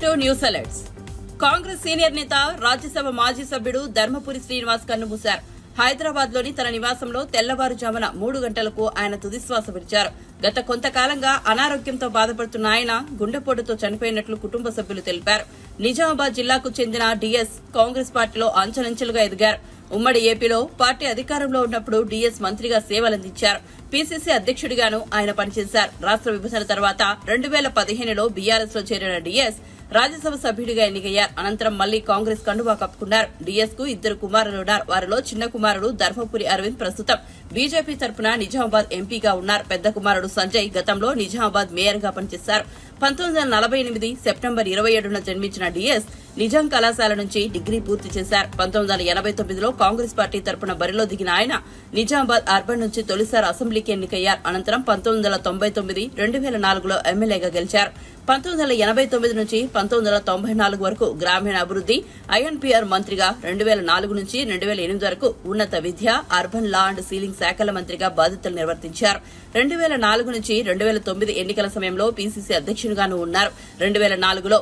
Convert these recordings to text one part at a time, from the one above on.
Welcome to news alerts. Congress senior నేత రాజ్యసభ మాజీ సభ్యుడు ధర్మపురి శ్రీనివాస్ కన్నుమూశారు. హైదరాబాద్ లోని తన నివాసంలో తెల్లవారుజామున 3 గంటలకు ఆయన తుదిశ్వాస విడిచారు. గత కొంతకాలంగా అనారోగ్యంతో బాధపడుతున్న ఆయన గుండెపోటుతో చనిపోయినట్లు కుటుంబ సభ్యులు తెలిపారు. నిజామాబాద్ జిల్లాకు చెందిన డీఎస్ కాంగ్రెస్ పార్టీలో అంచెలంచెలుగా ఎదిగారు. ఉమ్మడి ఏపీలో పార్టీ అధికారంలో ఉన్నప్పుడు డీఎస్ మంత్రిగా సేవలందించారు. పీసీసీ అధ్యక్షుడిగాను ఆయన పనిచేశారు. రాష్ట్ర విభజన తర్వాత 2015లో బీఆర్ఎస్ లో చేరిన డీఎస్ రాజ్యసభ సభ్యుడిగా ఎన్నికయ్యారు. అనంతరం మళ్లీ కాంగ్రెస్ కండువా కప్పుకున్నారు. డీఎస్ కు 2 కుమారులున్నారు. వారిలో చిన్న కుమారుడు ధర్మపురి అరవింద్ ప్రస్తుతం బీజేపీ తరపున నిజామాబాద్ ఎంపీగా ఉన్నారు. పెద్ద కుమారుడు సంజయ్ గతంలో నిజామాబాద్ మేయర్ గా పనిచేశారు. 1948 సెప్టెంబర్ 27న జన్మించిన డీఎస్ నిజాం కళాశాల నుంచి డిగ్రీ పూర్తి చేశారు. 1989లో కాంగ్రెస్ పార్టీ తరపున బరిలో దిగిన ఆయన నిజామాబాద్ అర్బన్ నుంచి తొలిసారి అసెంబ్లీకి ఎన్నికయ్యారు. అనంతరం 1999, 2004లో ఎమ్మెల్యేగా గెలిచారు. 1989 నుంచి 1994 వరకు గ్రామీణ అభివృద్ది ఐఎన్పీఆర్ మంత్రిగా, 2004 నుంచి 2008 వరకు ఉన్నత విద్య, అర్బన్ లా అండ్ సీలింగ్ శాఖల మంత్రిగా బాధ్యతలు నిర్వర్తించారు. 2004 నుంచి 2009 ఎన్నికల సమయంలో పీసీసీ అధ్యక్షునిగాను ఉన్నారు. 2004లో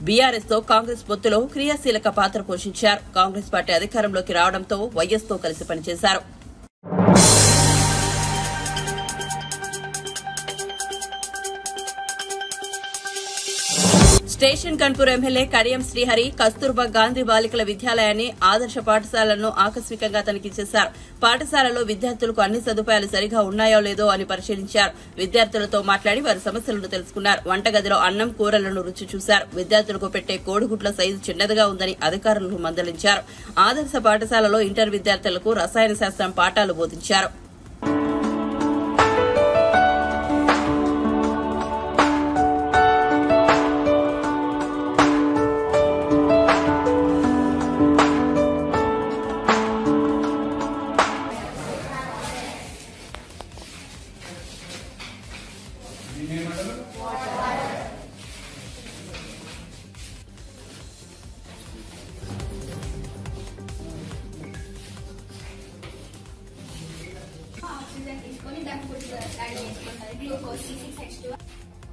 బీఆర్ఎస్ తో కాంగ్రెస్ పొత్తులో క్రియాశీలక పాత్ర పోషించారు. కాంగ్రెస్ పార్టీ అధికారంలోకి రావడంతో వైఎస్ తో కలిసి పనిచేశారు. స్టేషన్ కన్పూర్ ఎమ్మెల్యే కడియం శ్రీహరి కస్తూర్బా గాంధీ బాలికల విద్యాలయాన్ని ఆదర్శ పాఠశాలను ఆకస్మికంగా తనిఖీ చేశారు. పాఠశాలలో విద్యార్థులకు అన్ని సదుపాయాలు సరిగా ఉన్నాయో లేదో అని పరిశీలించారు. విద్యార్థులతో మాట్లాడి వారి సమస్యలను తెలుసుకున్నారు. వంటగదిలో అన్నం, కూరలను రుచి చూశారు. విద్యార్థులకు పెట్టే కోడిగుడ్ల సైజు చిన్నదిగా ఉందని అధికారులను మందలించారు. ఆదర్శ పాఠశాలలో ఇంటర్ విద్యార్థులకు రసాయన శాస్త్రం పాఠాలు బోధించారు.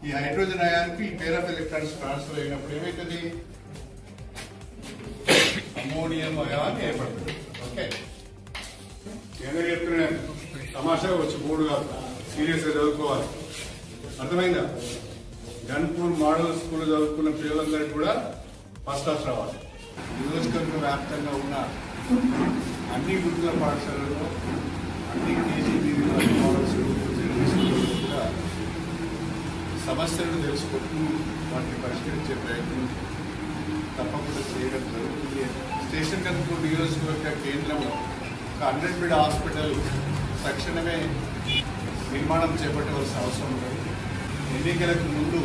ఈ హైడ్రోజన్ అయాన్కి ఈ పేర్ ఆఫ్ ఎలక్ట్రాన్స్ ట్రాన్స్ఫర్ అయినప్పుడు ఏమైతుంది, అమోనియం అయాన్ ఏర్పడుతుంది. ఓకే, ఏదో చెప్తున్నాను, తమాషాగా వచ్చి 3 కాదు, సీరియస్ గా చదువుకోవాలి. అర్థమైందా? గన్పూర్ మోడల్ స్కూల్ చదువుకున్న పిల్లలందరికీ కూడా ఫస్ట్ క్లాస్ రావాలి. నియోజకవర్గ వ్యాప్తంగా ఉన్న అన్ని గురుకుల పాఠశాలలో, అన్ని కేజీబీ మోడల్ స్కూల్స్ కూడా సమస్యలను తెలుసుకుంటూ వాటిని పరిష్కరించే ప్రయత్నం తప్పకుండా చేయడం జరుగుతుంది. స్టేషన్ కన్పూర్ నియోజకవర్గ కేంద్రంలో ఒక 100 బెడ్ హాస్పిటల్ తక్షణమే నిర్మాణం చేపట్టవలసిన అవసరం ఉంది. ఎన్నికలకు ముందు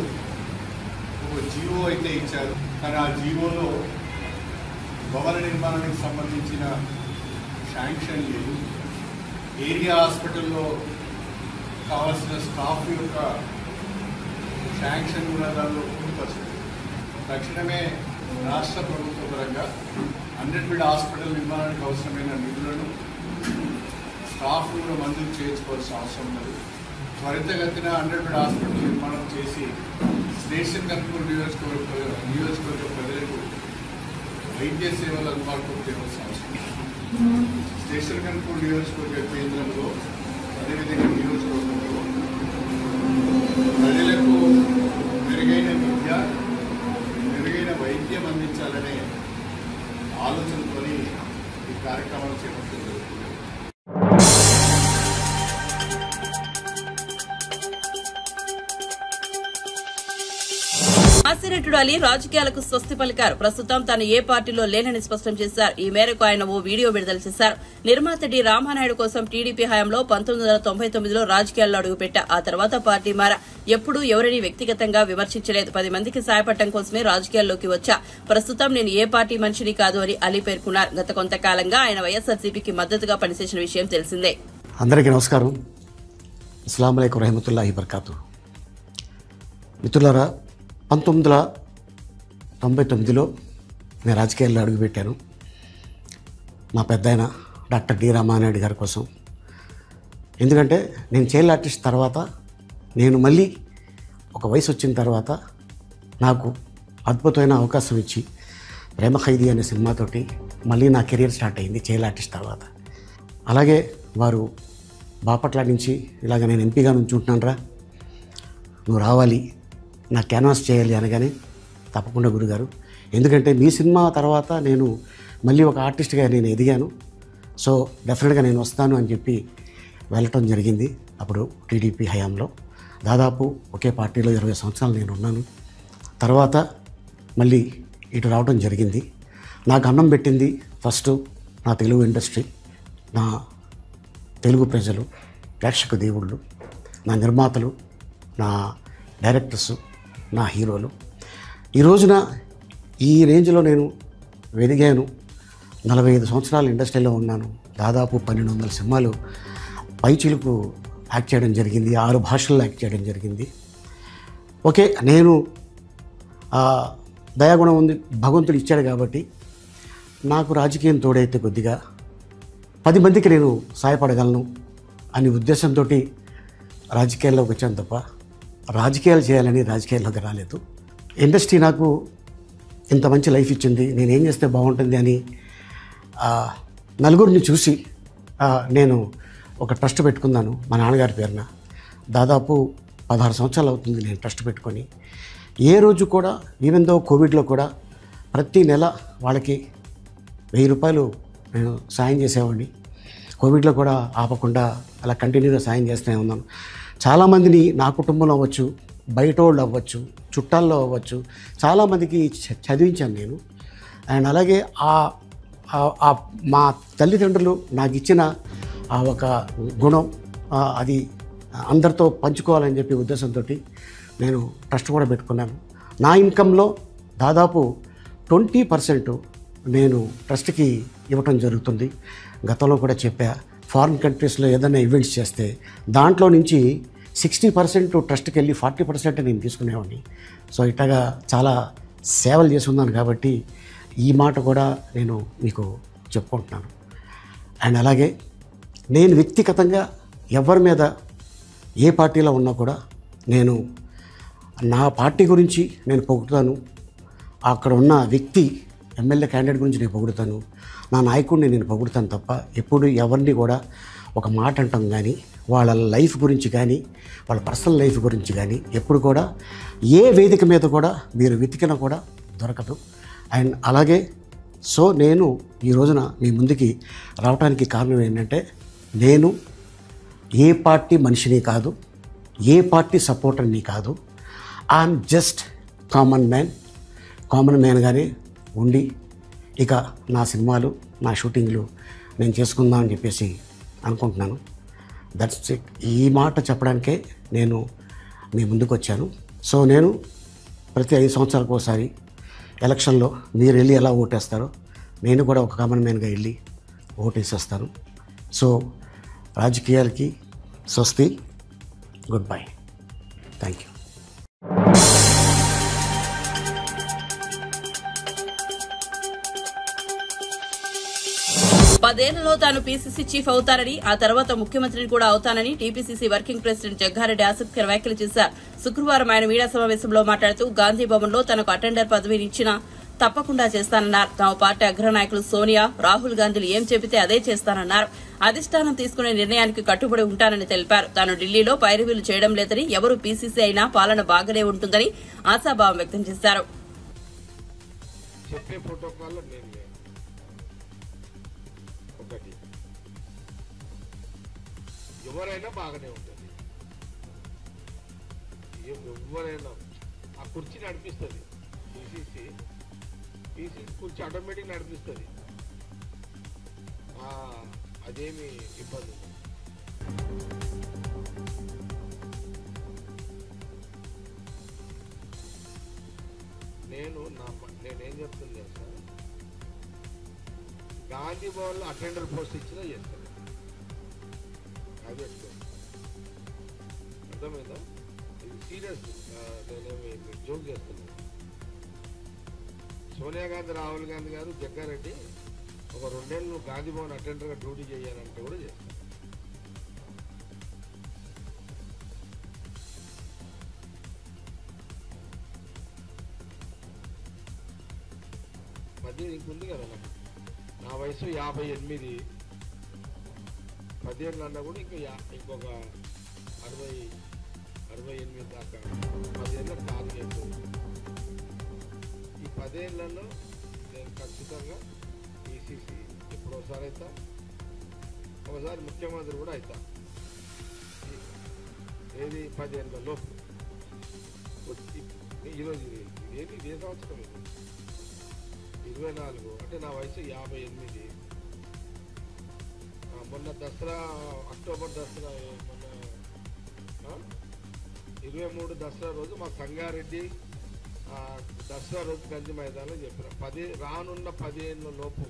ఒక జీవో అయితే ఇచ్చారు, కానీ ఆ జీవోలో భవన నిర్మాణానికి సంబంధించిన శాంక్షన్ లేదు. ఏరియా హాస్పిటల్లో కావాల్సిన స్టాఫ్ యొక్క శాంక్షన్ కూడా దానిలో పొందుపరుస్తుంది. తక్షణమే రాష్ట్ర ప్రభుత్వ పరంగా 100 బెడ్ హాస్పిటల్ నిర్మాణానికి అవసరమైన నిధులను, స్టాఫ్ కూడా మంజూరు చేయించుకోవాల్సిన అవసరం ఉన్నది. త్వరితగతిన 100 బెడ్ హాస్పిటల్ నిర్మాణం చేసి స్టేషన్ కన్పూర్ నియోజకవర్గ ప్రజలకు వైద్య సేవలు అందుబాటులోకి తేవాల్సిన అవసరం ఉంది. స్టేషన్ కన్పూర్ నియోజకవర్గ కేంద్రంలో, అదేవిధంగా నియోజకవర్గంలో ప్రజలకు మెరుగైన విద్య, మెరుగైన వైద్యం అందించాలనే ఆలోచనతో ఈ కార్యక్రమాలు చేపట్టడం జరుగుతుంది. ఆసిరెడ్డి అలీ రాజకీయాలకు స్వస్తి పలికారు. ప్రస్తుతం తాను ఏ పార్టీలో లేనని స్పష్టం చేశారు. ఈ మేరకు ఆయన ఓ వీడియో విడుదల చేశారు. నిర్మాత డి రామానాయుడు కోసం టీడీపీ హయాంలో 1999లో రాజకీయాల్లో అడుగుపెట్టా. ఆ తర్వాత పార్టీ మారా. ఎప్పుడూ ఎవరిని వ్యక్తిగతంగా విమర్శించలేదు. 10 మందికి సాయపడటం కోసమే రాజకీయాల్లోకి వచ్చా. ప్రస్తుతం నేను ఏ పార్టీ మనిషిని కాదు అని అలీ పేర్కొన్నారు. గత కొంతకాలంగా ఆయన వైఎస్ఆర్సీపీకి మద్దతుగా పనిచేసిన విషయం తెలిసిందే. అందరికీ నమస్కారం. అస్సలాము అలైకుం రహమతుల్లాహి బర్కాతు. మిత్రులారా, 1999లో నేను రాజకీయాల్లో అడుగుపెట్టాను. మా పెద్దాయన డాక్టర్ డి రామానాయుడు గారి కోసం. ఎందుకంటే నేను చైల్డ్ ఆర్టిస్ట్ తర్వాత, నేను మళ్ళీ ఒక వయసు వచ్చిన తర్వాత నాకు అద్భుతమైన అవకాశం ఇచ్చి ప్రేమ ఖైదీ అనే సినిమాతోటి మళ్ళీ నా కెరీర్ స్టార్ట్ అయింది చైల్డ్ ఆర్టిస్ట్ తర్వాత. అలాగే వారు బాపట్ల నుంచి ఇలాగ నేను ఎంపీగా నుంచుంటున్నాను రా, నువ్వు రావాలి, నా క్యాన్వాస్ చేయాలి అనగానే తప్పకుండా గురుగారు, ఎందుకంటే మీ సినిమా తర్వాత నేను మళ్ళీ ఒక ఆర్టిస్ట్గా నేను ఎదిగాను, సో డెఫినెట్గా నేను వస్తాను అని చెప్పి వెళ్ళటం జరిగింది. అప్పుడు టీడీపీ హయాంలో దాదాపు ఒకే పార్టీలో 20 సంవత్సరాలు నేను ఉన్నాను. తర్వాత మళ్ళీ ఇటు రావడం జరిగింది. నాకు అన్నం పెట్టింది ఫస్ట్ నా తెలుగు ఇండస్ట్రీ, నా తెలుగు ప్రజలు, ప్రేక్షక దేవుళ్ళు, నా నిర్మాతలు, నా డైరెక్టర్సు, నా హీరోలు. ఈ రోజున ఈ రేంజ్లో నేను ఎదిగాను. 45 సంవత్సరాలు ఇండస్ట్రీలో ఉన్నాను. దాదాపు 1200 సినిమాలు పైచిలుకు యాక్ట్ చేయడం జరిగింది, 6 భాషల్లో యాక్ట్ చేయడం జరిగింది. ఓకే, నేను దయాగుణం ఉంది, భగవంతుడు ఇచ్చాడు కాబట్టి నాకు రాజకీయం తోడైతే కొద్దిగా 10 మందికి నేను సహాయపడగలను అనే ఉద్దేశంతో రాజకీయాల్లోకి వచ్చాను తప్ప రాజకీయాలు చేయాలని రాజకీయాల్లోకి రాలేదు. ఇండస్ట్రీ నాకు ఇంత మంచి లైఫ్ ఇచ్చింది, నేనేం చేస్తే బాగుంటుంది అని నలుగురిని చూసి నేను ఒక ట్రస్ట్ పెట్టుకున్నాను మా నాన్నగారి పేరున. దాదాపు 16 సంవత్సరాలు అవుతుంది నేను ట్రస్ట్ పెట్టుకొని. ఏ రోజు కూడా ఈవెన్ దో కోవిడ్లో కూడా ప్రతి నెల వాళ్ళకి 1000 రూపాయలు నేను సాయం చేసేవాడిని. కోవిడ్లో కూడా ఆపకుండా అలా కంటిన్యూగా సాయం చేస్తూనే ఉన్నాను. చాలామందిని నా కుటుంబంలో అవ్వచ్చు, బయట వాళ్ళు అవ్వచ్చు, చుట్టాల్లో అవ్వచ్చు, చాలామందికి చదివించాను నేను. అండ్ అలాగే మా తల్లిదండ్రులు నాకు ఇచ్చిన ఆ ఒక గుణం అది అందరితో పంచుకోవాలని చెప్పి ఉద్దేశంతో నేను ట్రస్ట్ కూడా పెట్టుకున్నాను. నా ఇన్కంలో దాదాపు 20% నేను ట్రస్ట్కి ఇవ్వటం జరుగుతుంది. గతంలో కూడా చెప్పా, ఫారిన్ కంట్రీస్లో ఏదైనా ఈవెంట్స్ చేస్తే దాంట్లో నుంచి 60% ట్రస్ట్కి వెళ్ళి 40% నేను తీసుకునేవాడిని. సో ఇట్లాగా చాలా సేవలు చేసి ఉన్నాను కాబట్టి ఈ మాట కూడా నేను మీకు చెప్పుకుంటున్నాను. అండ్ అలాగే నేను వ్యక్తిగతంగా ఎవరి మీద ఏ పార్టీలో ఉన్నా కూడా నేను నా పార్టీ గురించి నేను పొగుడుతాను, అక్కడ ఉన్న వ్యక్తి ఎమ్మెల్యే క్యాండిడేట్ గురించి నేను పొగుడుతాను, నా నాయకుడిని నేను పొగుడుతాను తప్ప ఎప్పుడు ఎవరిని కూడా ఒక మాట అంటాం కానీ వాళ్ళ లైఫ్ గురించి కానీ వాళ్ళ పర్సనల్ లైఫ్ గురించి కానీ ఎప్పుడు కూడా ఏ వేదిక మీద కూడా మీరు వెతికినా కూడా దొరకదు. అండ్ అలాగే సో నేను ఈ రోజున మీ ముందుకి రావడానికి కారణం ఏంటంటే నేను ఏ పార్టీ మనిషిని కాదు, ఏ పార్టీ సపోర్టర్ని కాదు, ఐఎమ్ జస్ట్ కామన్ మ్యాన్గానే ఉండి ఇక నా సినిమాలు నా షూటింగ్లు నేను చేసుకుందామని చెప్పేసి అనుకుంటున్నాను. That's it. ఈ మాట చెప్పడానికే నేను మీ ముందుకు వచ్చాను. సో నేను ప్రతి 5 సంవత్సరాలకు ఒకసారి ఎలక్షన్లో మీరు వెళ్ళి ఎలా ఓటేస్తారో నేను కూడా ఒక కామన్ మ్యాన్గా వెళ్ళి ఓటేసేస్తాను. సో రాజకీయాలకి స్వస్తి, గుడ్ బై, థ్యాంక్ యూ. పదేళ్లలో తాను పీసీసీ చీఫ్ అవుతానని, ఆ తర్వాత ముఖ్యమంత్రిని కూడా అవుతానని టీపీసీసీ వర్కింగ్ ప్రెసిడెంట్ జగ్గారెడ్డి ఆసక్తికర వ్యాఖ్యలు చేశారు. శుక్రవారం ఆయన మీడియా సమావేశంలో మాట్లాడుతూ గాంధీ భవన్ లో తనకు అటెండర్ పదవిని ఇచ్చినా తప్పకుండా చేస్తానన్నారు. తమ పార్టీ అగ్రనాయకులు సోనియా, రాహుల్ గాంధీలు ఏం చెబితే అదే చేస్తానన్నారు. అధిష్టానం తీసుకునే నిర్ణయానికి కట్టుబడి ఉంటానని తెలిపారు. తాను ఢిల్లీలో పైరవీలు చేయడం లేదని, ఎవరు పీసీసీ అయినా పాలన బాగానే ఉంటుందని ఆశాభావం వ్యక్తం చేశారు. ఎవరైనా బాగానే ఉంటుంది, ఎవరైనా ఆ కుర్చీ నడిపిస్తుంది, పీసీసీ కుర్చీ ఆటోమేటిక్ నడిపిస్తుంది, అదేమి ఇబ్బంది. నేనేం చెప్తుంది సార్, గాంధీ భవన్లో అటెండర్ పోస్ట్ ఇచ్చినా చేస్తాను, అది అర్థమైందా? ఇది సీరియస్, నేనేమి జోక్ చేస్తున్నాను. సోనియా గాంధీ, రాహుల్ గాంధీ గారు, జగ్గారెడ్డి ఒక 2 ఏళ్ళు గాంధీ భవన్ అటెండర్గా డ్యూటీ చేయాలంటే కూడా చేస్తాను. 10 ఇంకుంది కదా నాకు. నా వయసు 58, 10 ఏళ్ళు అన్నా కూడా ఇంకొక 68 దాకా 10 ఏళ్ళకి టార్గెట్. ఈ 10 ఏళ్లలో నేను ఖచ్చితంగా PCC ఎప్పుడోసారి అవుతా, ఒకసారి ముఖ్యమంత్రి కూడా అవుతా. ఏది 10 ఏళ్ళలో ఈరోజు ఏది ఇదే సంవత్సరం 24, అంటే నా వయసు 58. మొన్న దసరా, అక్టోబర్ దసరా, మొన్న 23 దసరా రోజు మా సంగారెడ్డి దసరా రోజు గంజి మైదానంలో చెప్పిన రానున్న 10 ఏళ్ళ లోపు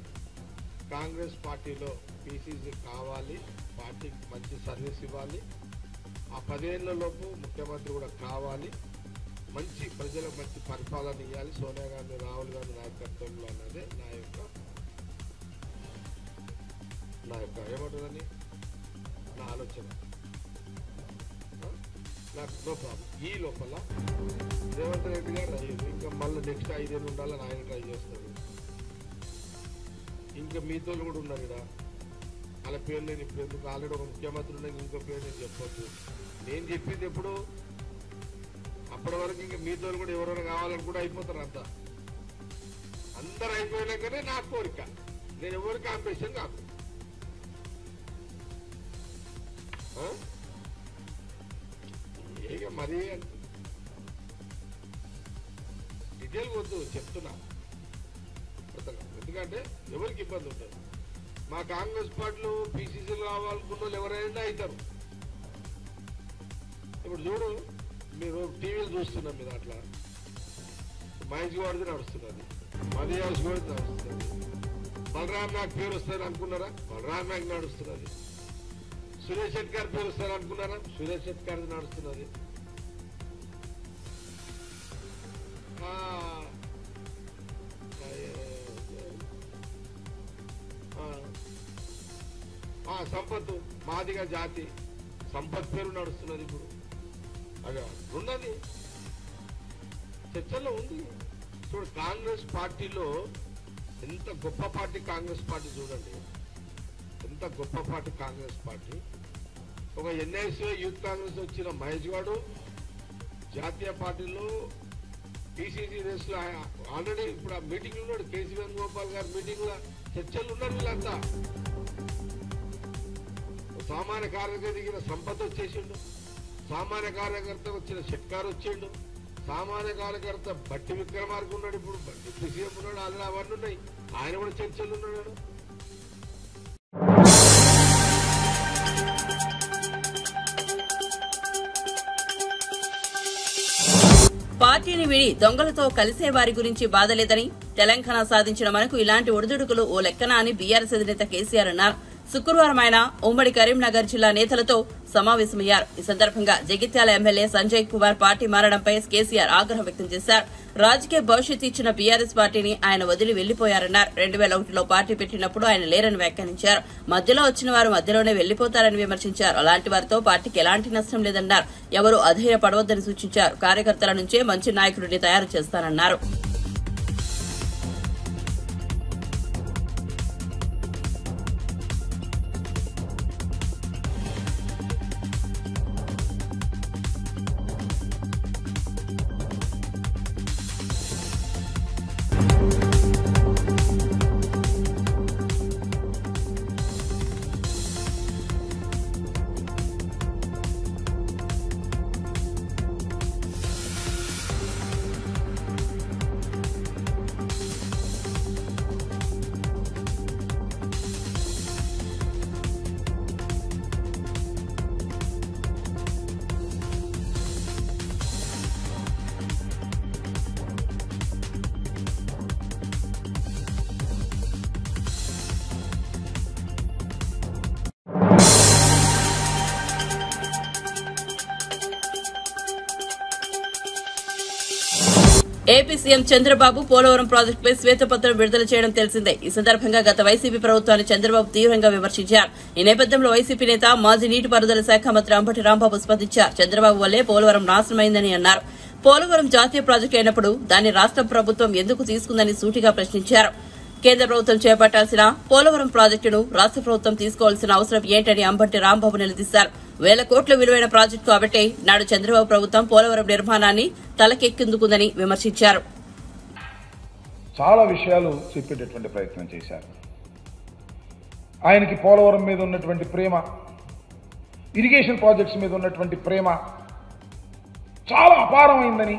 కాంగ్రెస్ పార్టీలో PCC కావాలి, పార్టీకి మంచి సర్వీస్ ఇవ్వాలి, ఆ 10 ఏళ్ళ లోపు ముఖ్యమంత్రి కూడా కావాలి, మంచి ప్రజలకు మంచి పరిపాలన ఇవ్వాలి సోనియా గాంధీ, రాహుల్ గాంధీ నాయకత్వంలో అన్నదే నా యొక్క ఏమంటుందని నా ఆలోచన. నాకు నో ప్రాబ్లం. ఈ లోపల రేవంత్ రెడ్డి గారు ఇంకా మళ్ళీ నెక్స్ట్ 5 ఏళ్ళు ఉండాలని ఆయన ట్రై చేస్తారు. ఇంకా మీతో కూడా ఉన్నారు ఇక్కడ. వాళ్ళ పేరు నేను ఇప్పుడు ఎందుకు, ఆల్రెడీ ఒక ముఖ్యమంత్రి ఉన్నాయి, ఇంకో పేరు నేను చెప్పొద్దు. నేను చెప్పింది ఎప్పుడు అప్పటి వరకు ఇంకా మీతో కూడా ఎవరైనా కావాలని కూడా అయిపోతారు. అందరు అయిపోయినాకనే నా కోరిక. నేను ఎవరికి కాంపిటీషన్ కాదు. ఇక మరీ డీటెయిల్ వద్దు, చెప్తున్నా. ఎందుకంటే ఎవరికి ఇబ్బంది ఉంటుంది. మా కాంగ్రెస్ పార్టీలో PCCలు కావాలనుకున్న వాళ్ళు ఎవరైనా అవుతారు. ఇప్పుడు చూడు, మీరు టీవీలు చూస్తున్నాం, మీరు అట్లా మహేష్ గౌడ్ది నడుస్తున్నది, మదియాస్ గౌడ్ది నడుస్తున్నది, బలరాం నాయక్ పేరు వస్తుంది అనుకున్నారా? బలరాం నాయక్ నడుస్తున్నది. సురేష్ శెట్టి గారి పేరు వస్తారు అనుకున్నారా? సురేష్ శెట్టి గారిది నడుస్తున్నది. సంపత్ మాదిగా జాతి సంపత్ పేరు నడుస్తున్నది. ఇప్పుడు అదే ఉన్నది, చర్చల్లో ఉంది. చూడు, కాంగ్రెస్ పార్టీలో ఎంత గొప్ప పార్టీ కాంగ్రెస్ పార్టీ. చూడండి ఎంత గొప్ప పార్టీ కాంగ్రెస్ పార్టీ. ఒక NIC యూత్ కాంగ్రెస్ వచ్చిన మహేష్ గౌడ్ జాతీయ పార్టీలో PCC రేసులో ఆల్రెడీ ఇప్పుడు ఆ మీటింగ్ ఉన్నాడు. కేసీ వేణుగోపాల్ గారి మీటింగ్ లో చర్చలు ఉన్నారు. వీళ్ళంతా సామాన్య కార్యకర్త దిగిన సంపత్ వచ్చేసిండు, సామాన్య కార్యకర్త వచ్చిన షెట్కార్ వచ్చిండు, సామాన్య కార్యకర్త బట్టి విక్రమార్క ఉన్నాడు, ఇప్పుడు డిప్యూటీ సీఎం ఉన్నాడు, ఆల్రెడీ అవన్నీ ఉన్నాయి. ఆయన కూడా చర్చలు ఉన్నాడు. పార్టీని విడి దొంగలతో కలిసే వారి గురించి బాధలేదని, తెలంగాణ సాధించిన మనకు ఇలాంటి ఒడిదుడుకులు ఓ లెక్కన అని బీఆర్ఎస్ అధినేత కేసీఆర్ అన్నారు. శుక్రవారం ఆయన ఉమ్మడి కరీంనగర్ జిల్లా నేతలతో సమావేశమయ్యారు. ఈ సందర్భంగా జగిత్యాల ఎమ్మెల్యే సంజయ్ కుమార్ పార్టీ మారడంపై కేసీఆర్ ఆగ్రహం వ్యక్తం చేశారు. రాజకీయ భవిష్యత్తు ఇచ్చిన బీఆర్ఎస్ పార్టీని ఆయన వదిలి వెళ్లిపోయారన్నారు. 2001లో పార్టీ పెట్టినప్పుడు ఆయన లేరని వ్యాఖ్యానించారు. మధ్యలో వచ్చిన వారు మధ్యలోనే వెళ్లిపోతారని విమర్శించారు. అలాంటి వారితో పార్టీకి ఎలాంటి నష్టం లేదన్నారు. ఎవరూ అధైర్యపడవద్దని సూచించారు. కార్యకర్తల నుంచే మంచి నాయకుడిని తయారు చేస్తారన్నారు. ఏపీ సీఎం చంద్రబాబు పోలవరం ప్రాజెక్టుపై శ్వేతపత్రం విడుదల చేయడం తెలిసిందే. ఈ సందర్భంగా గత వైసీపీ ప్రభుత్వాన్ని చంద్రబాబు తీవ్రంగా విమర్శించారు. ఈ నేపథ్యంలో వైసీపీ నేత మాజీ నీటిపారుదల శాఖ మంత్రి అంబటి రాంబాబు స్పందించారు. చంద్రబాబు వల్లే పోలవరం నాశనమైందని అన్నారు. పోలవరం జాతీయ ప్రాజెక్టు అయినప్పుడు దాన్ని రాష్ట ప్రభుత్వం ఎందుకు తీసుకుందని సూటిగా ప్రశ్నించారు. కేంద్ర ప్రభుత్వం చేపట్టాల్సిన పోలవరం ప్రాజెక్టును రాష్ట్ర ప్రభుత్వం తీసుకోవాల్సిన అవసరం ఏంటని అంబటి రాంబాబు నిలదీశారు. 1000 కోట్ల విలువైన ప్రాజెక్టు కాబట్టి నాడు చంద్రబాబు ప్రభుత్వం పోలవరం నిర్మాణాన్ని తలకెక్కిందుకుందని విమర్శించారు. చాలా విషయాలు చెప్పేటటువంటి ప్రయత్నం చేశారు. ఆయనకి పోలవరం మీద ఉన్నటువంటి ప్రేమ, ఇరిగేషన్ ప్రాజెక్ట్స్ మీద ఉన్నటువంటి ప్రేమ చాలా అపారమైందని,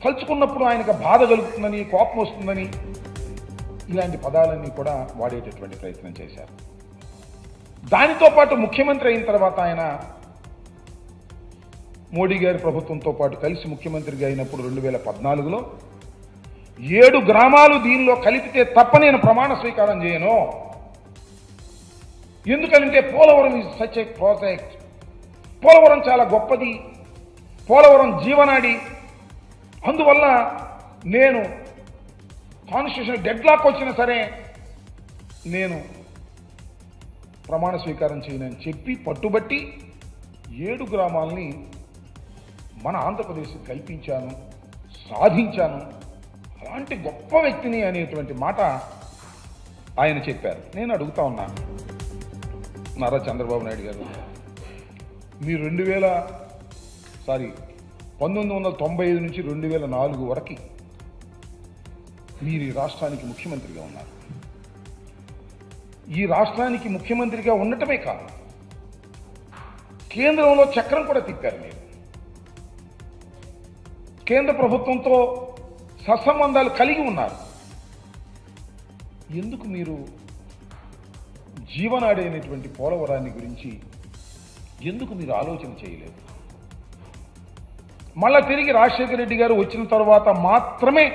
తలుచుకున్నప్పుడు ఆయనకు బాధ కలుగుతుందని, కోపం వస్తుందని, ఇలాంటి పదాలన్నీ కూడా వాడేటటువంటి ప్రయత్నం చేశారు. దానితో పాటు ముఖ్యమంత్రి అయిన తర్వాత ఆయన మోడీ గారి ప్రభుత్వంతో పాటు కలిసి ముఖ్యమంత్రిగా అయినప్పుడు 2014లో 7 గ్రామాలు దీనిలో కలిపితే తప్ప నేను ప్రమాణ స్వీకారం చేయను. ఎందుకంటే Polavaram is such a project. Polavaram చాలా గొప్పది, పోలవరం జీవనాడి. అందువల్ల నేను కాన్స్టిట్యూషన్ డెడ్ లాక్ వచ్చినా సరే నేను ప్రమాణ స్వీకారం చేయనని చెప్పి పట్టుబట్టి 7 గ్రామాలని మన ఆంధ్రప్రదేశ్ కల్పించాను, సాధించాను, అలాంటి గొప్ప వ్యక్తిని అనేటువంటి మాట ఆయన చెప్పారు. నేను అడుగుతా ఉన్నా, నారా చంద్రబాబు నాయుడు గారు, మీరు 1995 నుంచి 2004 వరకు మీరు ఈ రాష్ట్రానికి ముఖ్యమంత్రిగా ఉన్నారు. ఈ రాష్ట్రానికి ముఖ్యమంత్రిగా ఉండటమే కాదు, కేంద్రంలో చక్రం కూడా తిప్పారు. మీరు కేంద్ర ప్రభుత్వంతో సత్సంబంధాలు కలిగి ఉన్నారు. ఎందుకు మీరు జీవనాడి అనేటువంటి పోలవరాన్ని గురించి ఎందుకు మీరు ఆలోచన చేయలేదు? మళ్ళా తిరిగి రాజశేఖర రెడ్డి గారు వచ్చిన తర్వాత మాత్రమే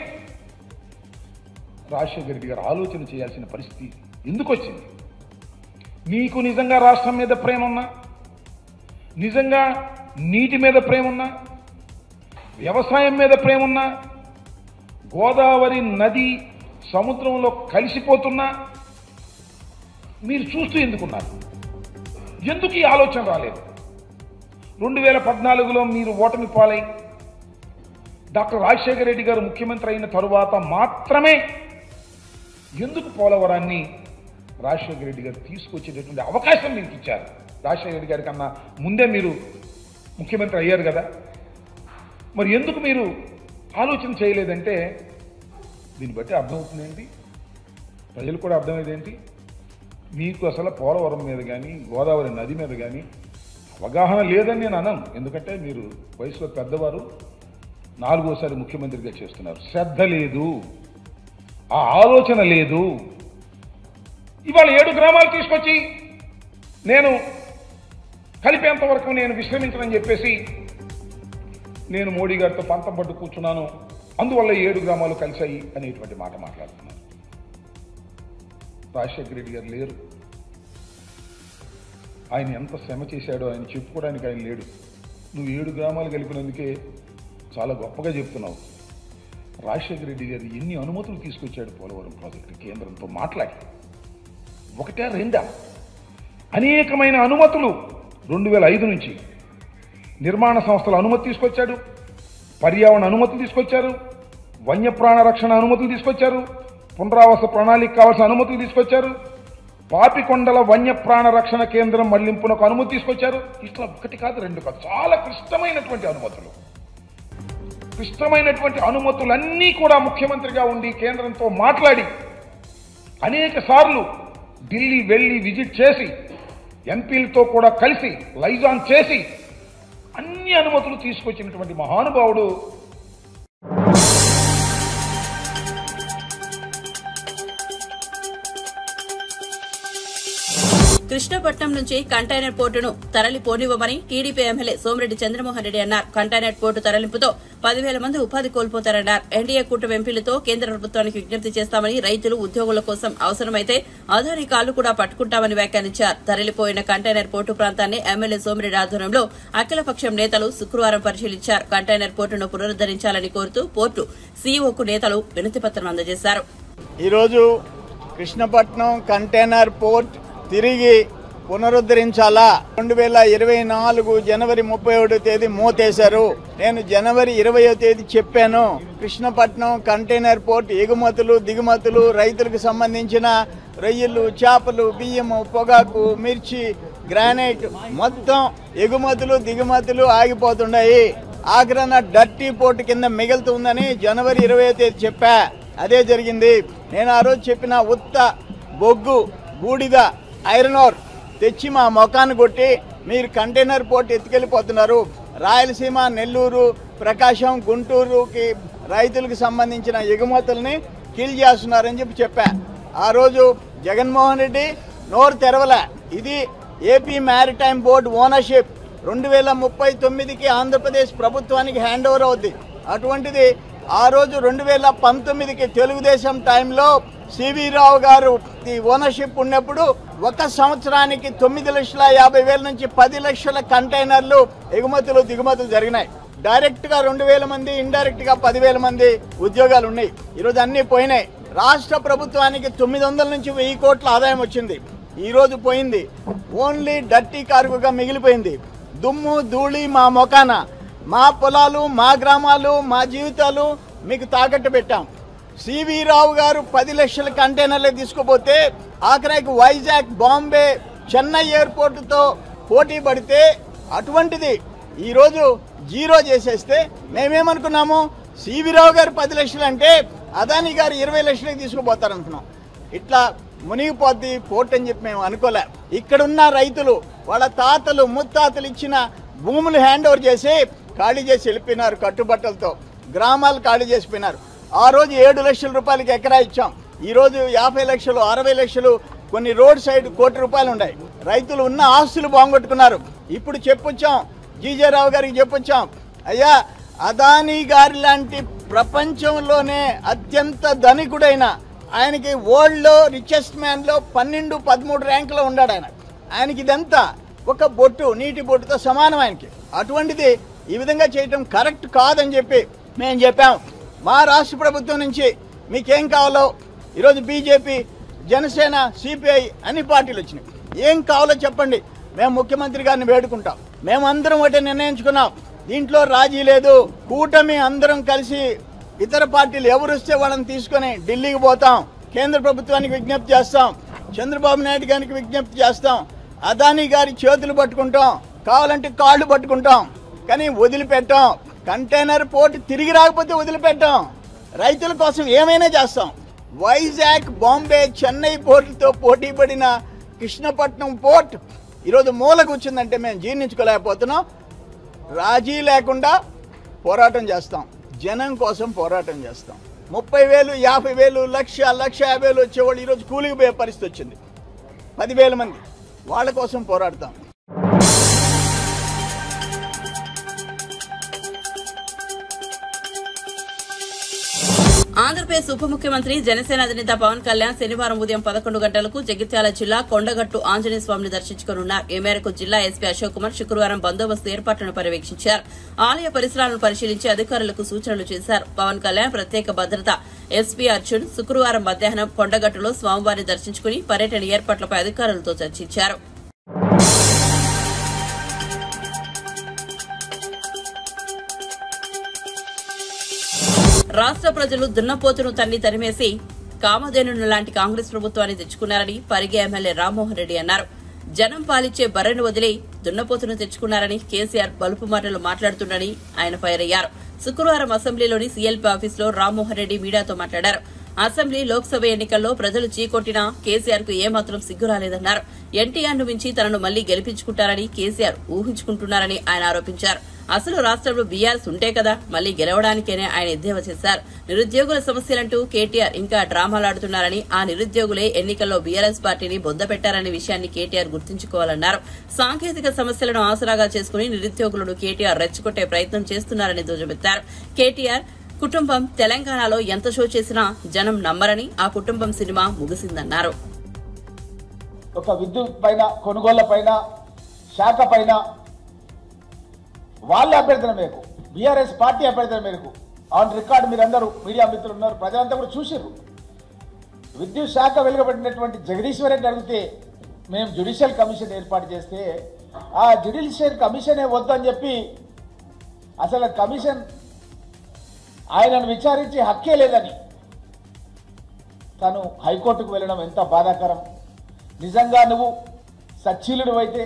రాజశేఖర రెడ్డి గారు ఆలోచన చేయాల్సిన పరిస్థితి ఎందుకు వచ్చింది? మీకు నిజంగా రాష్ట్రం మీద ప్రేమ ఉన్నా, నిజంగా నీటి మీద ప్రేమ ఉన్నా, వ్యవసాయం మీద ప్రేమ ఉన్నా, గోదావరి నది సముద్రంలో కలిసిపోతున్నా మీరు చూస్తూ ఎందుకున్నారు? ఎందుకు ఈ ఆలోచన రాలేదు? 2014లో మీరు ఓటమి పాలై డాక్టర్ రాజశేఖర రెడ్డి గారు ముఖ్యమంత్రి అయిన తరువాత మాత్రమే ఎందుకు పోలవరాన్ని రాజశేఖర రెడ్డి గారు తీసుకొచ్చేటటువంటి అవకాశం మీకు ఇచ్చారు? రాజశేఖర రెడ్డి గారి కన్నా ముందే మీరు ముఖ్యమంత్రి అయ్యారు కదా, మరి ఎందుకు మీరు ఆలోచన చేయలేదంటే దీన్ని బట్టి అర్థమవుతుందేంటి, ప్రజలు కూడా అర్థమయ్యేదేంటి, మీకు అసలు పోలవరం మీద కానీ గోదావరి నది మీద కానీ అవగాహన లేదని నేను అనను. ఎందుకంటే మీరు వయసులో పెద్దవారు, 4వసారి ముఖ్యమంత్రిగా చేస్తున్నారు. శ్రద్ధ లేదు, ఆ ఆలోచన లేదు. ఇవాళ 7 గ్రామాలు తీసుకొచ్చి నేను కలిపేంత వరకు నేను విశ్రమించనని చెప్పేసి నేను మోడీ గారితో పంతం పట్టు కూర్చున్నాను, అందువల్ల 7 గ్రామాలు కలిశాయి అనేటువంటి మాట మాట్లాడుతున్నారు. రాజశేఖర రెడ్డి గారు లేరు. ఆయన ఎంత శ్రమ చేశాడో ఆయన చెప్పుకోవడానికి ఆయన లేడు. నువ్వు 7 గ్రామాలు కలిపినందుకే చాలా గొప్పగా చెప్తున్నావు. రాజశేఖర రెడ్డి గారు ఎన్ని అనుమతులు తీసుకొచ్చాడు పోలవరం ప్రాజెక్టు కేంద్రంతో మాట్లాడి? 1, 2 అనేకమైన అనుమతులు 2005 నుంచి నిర్మాణ సంస్థల అనుమతి తీసుకొచ్చాడు, పర్యావరణ అనుమతులు తీసుకొచ్చారు, వన్యప్రాణ రక్షణ అనుమతులు తీసుకొచ్చారు, పునరావాస ప్రణాళిక కావాల్సిన అనుమతులు తీసుకొచ్చారు, పాపికొండల వన్యప్రాణ రక్షణ కేంద్రం మళ్లింపునకు అనుమతి తీసుకొచ్చారు. ఇట్లా 1 కాదు 2 కాదు, చాలా క్లిష్టమైనటువంటి అనుమతులు. క్లిష్టమైనటువంటి అనుమతులన్నీ కూడా ముఖ్యమంత్రిగా ఉండి కేంద్రంతో మాట్లాడి అనేక సార్లు ఢిల్లీ వెళ్ళి విజిట్ చేసి ఎంపీలతో కూడా కలిసి లైజాన్ చేసి అన్ని అనుమతులు తీసుకొచ్చినటువంటి మహానుభావుడు. కృష్ణపట్నం నుంచి కంటైనర్ పోర్టును తరలిపోనివ్వమని టీడీపీ ఎమ్మెల్యే సోమిరెడ్డి చంద్రమోహన్ రెడ్డి అన్నారు. కంటైనర్ పోర్టు తరలింపుతో 10,000 మంది ఉపాధి కోల్పోతారన్నారు. ఎన్డీఏ కూటమి ఎంపీలతో కేంద్ర ప్రభుత్వానికి విజ్ఞప్తి చేస్తామని, రైతులు ఉద్యోగుల కోసం అవసరమైతే అదానీ కాళ్లు కూడా పట్టుకుంటామని వ్యాఖ్యానించారు. తరలిపోయిన కంటైనర్ పోర్టు ప్రాంతాన్ని ఎమ్మెల్యే సోమిరెడ్డి ఆధ్వర్యంలో అఖిలపక్షం నేతలు శుక్రవారం పరిశీలించారు. కంటైనర్ పోర్టును పునరుద్దరించాలని కోరుతూ పోర్టు సీఈఓకు నేతలు వినతిపత్రం అందజేశారు. ఈరోజు కృష్ణపట్నం కంటైనర్ పోర్ట్ తిరిగి పునరుద్ధరించాలా. 2024 జనవరి 31వ తేదీ మూతేశారు. నేను జనవరి 20వ తేదీ చెప్పాను, కృష్ణపట్నం కంటైనర్ పోర్ట్ ఎగుమతులు దిగుమతులు, రైతులకు సంబంధించిన రొయ్యలు, చేపలు, బియ్యము, పొగాకు, మిర్చి, గ్రానైట్ మొత్తం ఎగుమతులు దిగుమతులు ఆగిపోతున్నాయి. ఆఖరణ డర్టీ పోర్ట్ కింద మిగులుతుందని జనవరి 20వ తేదీ చెప్పా. అదే జరిగింది. నేను ఆ రోజు చెప్పిన ఉత్త బొగ్గు, బూడిద, ఐరన్ ఓర్ తెచ్చి మా మొఖాన్ని కొట్టి మీరు కంటైనర్ పోర్ట్ ఎత్తుకెళ్ళిపోతున్నారు. రాయలసీమ, నెల్లూరు, ప్రకాశం, గుంటూరుకి రైతులకు సంబంధించిన ఎగుమతుల్ని కిల్ చేస్తున్నారని చెప్పా. ఆ రోజు జగన్మోహన్ రెడ్డి నోరు తెరవలే. ఇది ఏపీ మ్యారిటైమ్ బోర్డు ఓనర్షిప్ 2039కి ఆంధ్రప్రదేశ్ ప్రభుత్వానికి హ్యాండ్ ఓవర్ అవుద్ది. అటువంటిది ఆ రోజు 2019కి తెలుగుదేశం టైంలో సివి రావు గారు ఓనర్షిప్ ఉన్నప్పుడు 1 సంవత్సరానికి 9,50,000 నుంచి 10 లక్షల కంటైనర్లు ఎగుమతులు దిగుమతులు జరిగినాయి. డైరెక్ట్ గా 2,000 మంది, ఇండైరెక్ట్ గా 10,000 మంది ఉద్యోగాలు ఉన్నాయి. ఈరోజు అన్ని పోయినాయి. రాష్ట్ర ప్రభుత్వానికి 900 నుంచి 1000 కోట్ల ఆదాయం వచ్చింది. ఈ రోజు పోయింది. ఓన్లీ డర్టీ కార్గుగా మిగిలిపోయింది. దుమ్ము ధూళి మా మొఖాన, మా పొలాలు, మా గ్రామాలు, మా జీవితాలు మీకు తాకట్టు పెట్టాం. సివి రావు గారు 10 లక్షల కంటైనర్లు తీసుకుపోతే ఆఖరికి వైజాగ్, బాంబే, చెన్నై ఎయిర్పోర్టుతో పోటీ పడితే అటువంటిది ఈరోజు జీరో చేసేస్తే మేమేమనుకున్నాము, సివి రావు గారు 10 లక్షలు అంటే అదానీ గారు 20 లక్షలకి తీసుకుపోతారనుకున్నాం. ఇట్లా మునిగిపోద్ది పోర్ట్ అని చెప్పి మేము అనుకోలే. ఇక్కడున్న రైతులు వాళ్ళ తాతలు ముత్తాతలు ఇచ్చిన భూములు హ్యాండ్ ఓవర్ చేసి ఖాళీ చేసి వెళ్ళిపోయినారు. కట్టుబట్టలతో గ్రామాలు ఖాళీ చేసిపోయినారు. ఆ రోజు 7 లక్షల రూపాయలకి ఎకరా ఇచ్చాం. ఈరోజు 50 లక్షలు, 60 లక్షలు, కొన్ని రోడ్ సైడ్ ₹1 కోటి ఉన్నాయి. రైతులు ఉన్న ఆస్తులు బాగుంగొట్టుకున్నారు. ఇప్పుడు చెప్పొచ్చాం, జీజే రావు గారికి చెప్పొచ్చాం, అయ్యా అదానీ గారి లాంటి ప్రపంచంలోనే అత్యంత ధనికుడైన ఆయనకి వరల్డ్లో రిచెస్ట్ మ్యాన్లో 12, 13 ర్యాంకులో ఉన్నాడు ఆయన. ఆయనకి ఇదంతా ఒక బొట్టు, నీటి బొట్టుతో సమానం ఆయనకి. అటువంటిది ఈ విధంగా చేయటం కరెక్ట్ కాదని చెప్పి మేము చెప్పాం. మా రాష్ట్ర ప్రభుత్వం నుంచి మీకేం కావాలో, ఈరోజు బీజేపీ, జనసేన, సిపిఐ అన్ని పార్టీలు వచ్చినాయి. ఏం కావాలో చెప్పండి, మేము ముఖ్యమంత్రి గారిని వేడుకుంటాం. మేమందరం ఒకటే నిర్ణయించుకున్నాం, దీంట్లో రాజీ లేదు. కూటమి అందరం కలిసి ఇతర పార్టీలు ఎవరు వస్తే వాళ్ళని తీసుకొని ఢిల్లీకి పోతాం. కేంద్ర ప్రభుత్వానికి విజ్ఞప్తి చేస్తాం, చంద్రబాబు నాయుడు గారికి విజ్ఞప్తి చేస్తాం, అదానీ గారి చేతులు పట్టుకుంటాం, కావాలంటే కాళ్ళు పట్టుకుంటాం, కానీ వదిలిపెట్టాం. కంటైనర్ పోర్ట్ తిరిగి రాకపోతే వదిలిపెట్టాం. రైతుల కోసం ఏమైనా చేస్తాం. వైజాగ్, బాంబే, చెన్నై పోర్టుతో పోటీ పడిన కృష్ణపట్నం పోర్ట్ ఈరోజు మూలకు వచ్చిందంటే మేము జీర్ణించుకోలేకపోతున్నాం. రాజీ లేకుండా పోరాటం చేస్తాం, జనం కోసం పోరాటం చేస్తాం. 30,000, 50,000, 1,50,000 వచ్చేవాళ్ళు ఈరోజు కూలికి పోయే పరిస్థితి వచ్చింది. 10,000 మంది వాళ్ళ కోసం పోరాడతాం. ఆంధ్రప్రదేశ్ ఉప ముఖ్యమంత్రి జనసేన అధినేత పవన్ కళ్యాణ్ శనివారం ఉదయం 11 గంటలకు జగిత్యాల జిల్లా కొండగట్టు ఆంజనేయ స్వామిని దర్శించుకోనున్నారు. ఈ మేరకు జిల్లా ఎస్పీ అశోక్ కుమార్ శుక్రవారం బందోబస్తు ఏర్పాట్లను పర్యవేక్షించారు. ఆలయ పరిసరాలను పరిశీలించి అధికారులకు సూచనలు చేశారు. పవన్ కళ్యాణ్ ప్రత్యేక భద్రత ఎస్పీ అర్జున్ శుక్రవారం మధ్యాహ్నం కొండగట్టులో స్వామివారిని దర్శించుకుని పర్యటన ఏర్పాట్లపై అధికారులతో చర్చించారు. రాష్ట్ర ప్రజలు దున్నపోతును తరిమేసి కామధేనును లాంటి కాంగ్రెస్ ప్రభుత్వాన్ని తెచ్చుకున్నారని పరిగి ఎమ్మెల్యే రామ్మోహన్ రెడ్డి అన్నారు. జనం పాలిచ్చే బర్రెను వదిలి దున్నపోతును తెచ్చుకున్నారని కేసీఆర్ బలుపు మాటలు మాట్లాడుతుండని ఆయన ఫైర్ అయ్యారు. శుక్రవారం అసెంబ్లీలోని సీఎల్పీ ఆఫీసులో రామ్మోహన్ రెడ్డి మీడియాతో మాట్లాడారు. అసెంబ్లీ, లోక్సభ ఎన్నికల్లో ప్రజలు చీకొట్టినా కేసీఆర్ కు ఏమాత్రం సిగ్గు రాలేదన్నారు. ఎన్టీఆర్ ను మించి తనను మళ్లీ గెలిపించుకుంటారని కేసీఆర్ ఊహించుకుంటున్నారని ఆయన ఆరోపించారు. అసలు రాష్ట్రంలో బీఆర్ఎస్ ఉంటే కదా మళ్లీ గెలవడానికేనే ఆయన ఎద్దేవా చేశారు. నిరుద్యోగుల సమస్యలంటూ కేటీఆర్ ఇంకా డ్రామాలాడుతున్నారని, ఆ నిరుద్యోగులే ఎన్నికల్లో బీఆర్ఎస్ పార్టీని బొందపెట్టారనే విషయాన్ని కేటీఆర్ గుర్తుంచుకోవాలన్నారు. సాంకేతిక సమస్యలను ఆసరాగా చేసుకుని నిరుద్యోగులను కేటీఆర్ రెచ్చగొట్టే ప్రయత్నం చేస్తున్నారని దుయ్యబట్టారు. కేటీఆర్ కుటుంబం తెలంగాణలో ఎంత షో చేసినా జనం నమ్మరని, ఆ కుటుంబం సినిమా ముగిసిందన్నారు. ఒక విద్యుత్ పైన, కొనుగోళ్ల పైన, శాఖ పైన వాళ్ళ అభ్యర్థన మేరకు, బీఆర్ఎస్ పార్టీ అభ్యర్థన మేరకు ఆన్ రికార్డు మీరందరూ మీడియా మిత్రులు ఉన్నారు, ప్రజలంతా కూడా చూసిర్రు. విద్యుత్ శాఖ వెలువబడినటువంటి జగదీశ్వర్ రెడ్డి అడిగితే మేము జ్యుడిషియల్ కమిషన్ ఏర్పాటు చేస్తే ఆ జ్యుడిషియల్ కమిషనే వద్దని చెప్పి అసలు కమిషన్ ఆయనను విచారించే హక్కే లేదని తను హైకోర్టుకు వెళ్ళడం ఎంత బాధాకరం. నిజంగా నువ్వు సచ్చీలుడు అయితే,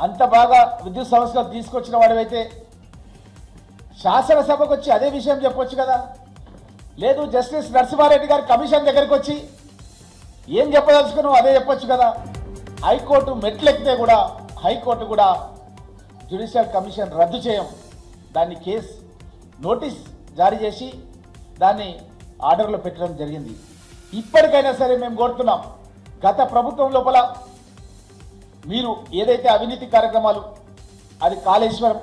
అంత బాగా విద్యుత్ సంస్థలు తీసుకొచ్చిన వాడివైతే శాసనసభకు వచ్చి అదే విషయం చెప్పొచ్చు కదా. లేదు జస్టిస్ నరసింహారెడ్డి గారు కమిషన్ దగ్గరికి వచ్చి ఏం చెప్పదలుచుకున్నావు అదే చెప్పొచ్చు కదా. హైకోర్టు మెట్లెక్కితే కూడా హైకోర్టు కూడా జ్యుడిషియల్ కమిషన్ రద్దు చేయం, దాన్ని కేసు నోటీస్ జారీ చేసి దాన్ని ఆర్డర్లో పెట్టడం జరిగింది. ఇప్పటికైనా సరే మేము కోరుతున్నాం, గత ప్రభుత్వం లోపల మీరు ఏదైతే అవినీతి కార్యక్రమాలు, అది కాళేశ్వరం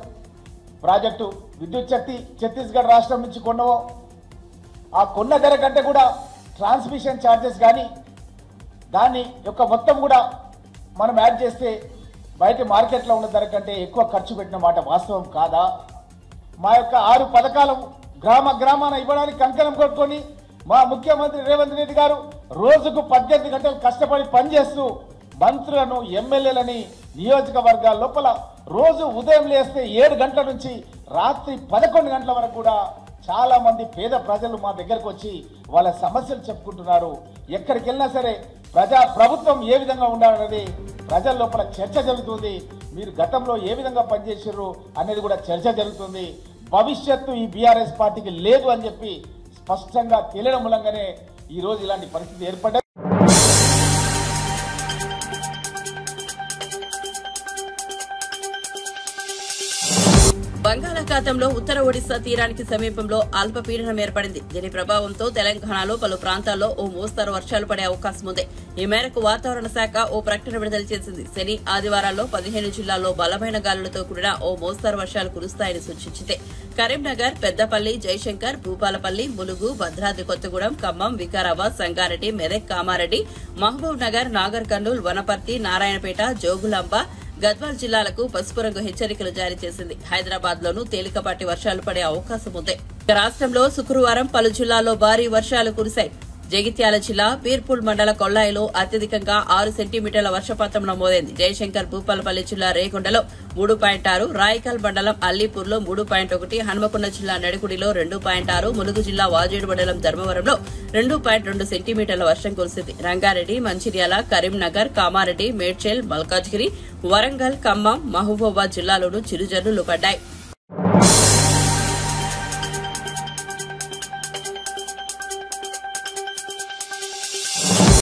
ప్రాజెక్టు, విద్యుత్ శక్తి ఛత్తీస్గఢ్ రాష్ట్రం నుంచి కొన్నవో ఆ కొన్న ధర కంటే కూడా ట్రాన్స్మిషన్ ఛార్జెస్ కానీ దాని యొక్క మొత్తం కూడా మనం యాడ్ చేస్తే బయట మార్కెట్లో ఉన్న ధర కంటే ఎక్కువ ఖర్చు పెట్టిన మాట వాస్తవం కాదా? మా యొక్క 6 పథకాలు గ్రామాన ఇవ్వడానికి కంకణం కొట్టుకొని మా ముఖ్యమంత్రి రేవంత్ రెడ్డి గారు రోజుకు 18 గంటలు కష్టపడి పనిచేస్తూ మంత్రులను ఎమ్మెల్యేలని నియోజకవర్గాల లోపల రోజు ఉదయం లేస్తే 7 గంటల నుంచి రాత్రి 11 గంటల వరకు కూడా చాలా మంది పేద ప్రజలు మా దగ్గరకు వచ్చి వాళ్ళ సమస్యలు చెప్పుకుంటున్నారు. ఎక్కడికి వెళ్ళినా సరే ప్రభుత్వం ఏ విధంగా ఉండాలనేది ప్రజల లోపల చర్చ జరుగుతుంది. మీరు గతంలో ఏ విధంగా పనిచేసారు అనేది కూడా చర్చ జరుగుతుంది. భవిష్యత్తు ఈ బీఆర్ఎస్ పార్టీకి లేదు అని చెప్పి స్పష్టంగా తెలియడం మూలంగానే ఈ రోజు ఇలాంటి పరిస్థితి ఏర్పడ్డాయి. బంగాళాఖాతంలో ఉత్తర ఒడిశా తీరానికి సమీపంలో అల్పపీడనం ఏర్పడింది. దీని ప్రభావంతో తెలంగాణలో పలు ప్రాంతాల్లో ఓ మోస్తరు వర్షాలు పడే అవకాశం ఉంది. ఈ మేరకు వాతావరణ శాఖ ఓ ప్రకటన విడుదల చేసింది. శని ఆదివారాల్లో 15 జిల్లాల్లో బలమైన గాలులతో కూడిన ఓ మోస్తరు వర్షాలు కురుస్తాయని సూచించింది. కరీంనగర్, పెద్దపల్లి, జయశంకర్, భూపాలపల్లి, ములుగు, భద్రాద్రి కొత్తగూడెం, ఖమ్మం, వికారాబాద్, సంగారెడ్డి, మెదక్, కామారెడ్డి, మహబూబ్ నగర్, నాగర్ కర్నూల్, వనపర్తి, నారాయణపేట, జోగులాంబ, గద్వాల్ జిల్లాలకు పసుపు రంగు హెచ్చరికలు జారీ చేసింది. హైదరాబాద్ లోనూ తేలికపాటి వర్షాలు పడే అవకాశం ఉంది. రాష్ట్రంలో శుక్రవారం పలు జిల్లాల్లో భారీ వర్షాలు కురిశాయి. జగిత్యాల జిల్లా బీర్పూల్ మండల కొల్లాయిలో అత్యధికంగా 6 సెంటీమీటర్ల వర్షపాతం నమోదైంది. జయశంకర్, భూపాలపల్లి జిల్లా రేగొండలో 3.6, రాయకల్ మండలం అల్లీపూర్లో 3.1, హన్మకొండ జిల్లా నడికుడిలో 2.6, ములుగు జిల్లా వాజేడు మండలం ధర్మవరంలో 2.2 సెంటీమీటర్ల వర్షం కురిసింది. రంగారెడ్డి, మంచిర్యాల, కరీంనగర్, కామారెడ్డి, మేడ్చల్, మల్కాజ్గిరి, వరంగల్, ఖమ్మం, మహబూబాబాద్ జిల్లాలోనూ చిరుజల్లులు పడ్డాయి.